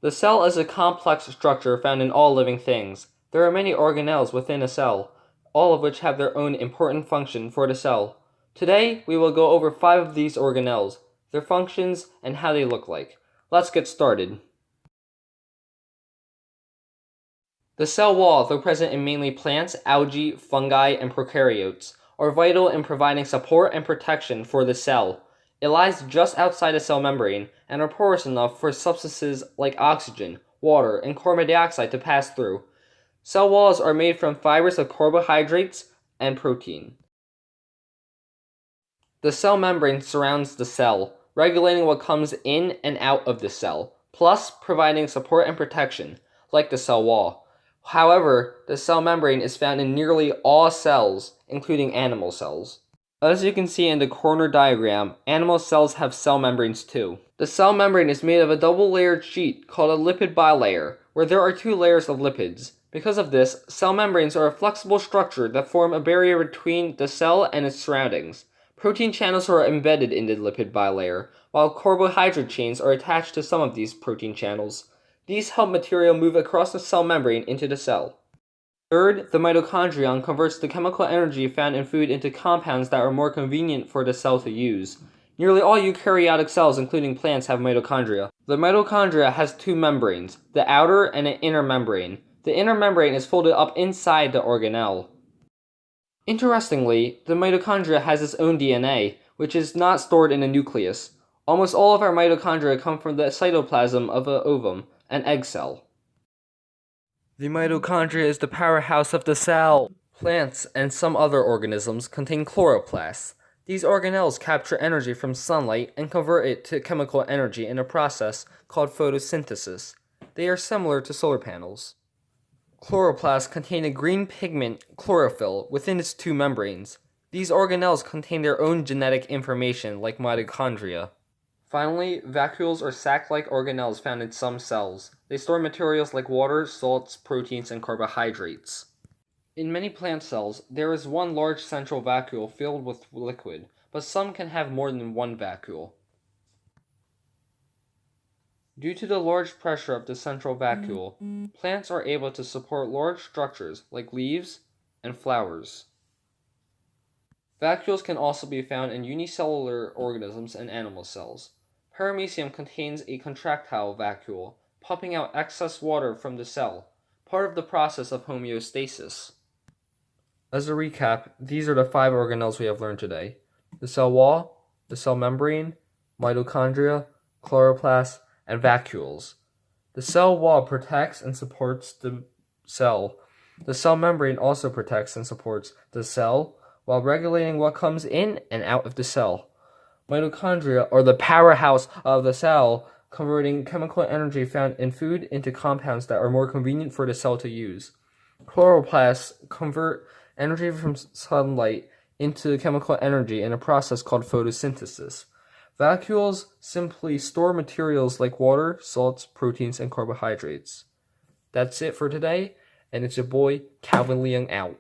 The cell is a complex structure found in all living things. There are many organelles within a cell, all of which have their own important function for the cell. Today, we will go over 5 of these organelles, their functions, and how they look like. Let's get started. The cell wall, though present in mainly plants, algae, fungi, and prokaryotes, are vital in providing support and protection for the cell. It lies just outside the cell membrane and are porous enough for substances like oxygen, water, and carbon dioxide to pass through. Cell walls are made from fibers of carbohydrates and protein. The cell membrane surrounds the cell, regulating what comes in and out of the cell, plus providing support and protection, like the cell wall. However, the cell membrane is found in nearly all cells, including animal cells. As you can see in the corner diagram, animal cells have cell membranes too. The cell membrane is made of a double-layered sheet called a lipid bilayer, where there are 2 layers of lipids. Because of this, cell membranes are a flexible structure that form a barrier between the cell and its surroundings. Protein channels are embedded in the lipid bilayer, while carbohydrate chains are attached to some of these protein channels. These help material move across the cell membrane into the cell. Third, the mitochondrion converts the chemical energy found in food into compounds that are more convenient for the cell to use. Nearly all eukaryotic cells, including plants, have mitochondria. The mitochondria has 2 membranes, the outer and an inner membrane. The inner membrane is folded up inside the organelle. Interestingly, the mitochondria has its own DNA, which is not stored in the nucleus. Almost all of our mitochondria come from the cytoplasm of an ovum, an egg cell. The mitochondria is the powerhouse of the cell. Plants and some other organisms contain chloroplasts. These organelles capture energy from sunlight and convert it to chemical energy in a process called photosynthesis. They are similar to solar panels. Chloroplasts contain a green pigment, chlorophyll, within its 2 membranes. These organelles contain their own genetic information like mitochondria. Finally, vacuoles are sac-like organelles found in some cells. They store materials like water, salts, proteins, and carbohydrates. In many plant cells, there is one large central vacuole filled with liquid, but some can have more than one vacuole. Due to the large pressure of the central vacuole, plants are able to support large structures like leaves and flowers. Vacuoles can also be found in unicellular organisms and animal cells. Paramecium contains a contractile vacuole, pumping out excess water from the cell, part of the process of homeostasis. As a recap, these are the 5 organelles we have learned today: the cell wall, the cell membrane, mitochondria, chloroplasts, and vacuoles. The cell wall protects and supports the cell. The cell membrane also protects and supports the cell while regulating what comes in and out of the cell. Mitochondria are the powerhouse of the cell, converting chemical energy found in food into compounds that are more convenient for the cell to use. Chloroplasts convert energy from sunlight into chemical energy in a process called photosynthesis. Vacuoles simply store materials like water, salts, proteins, and carbohydrates. That's it for today, and it's your boy, Calvin Leung, out.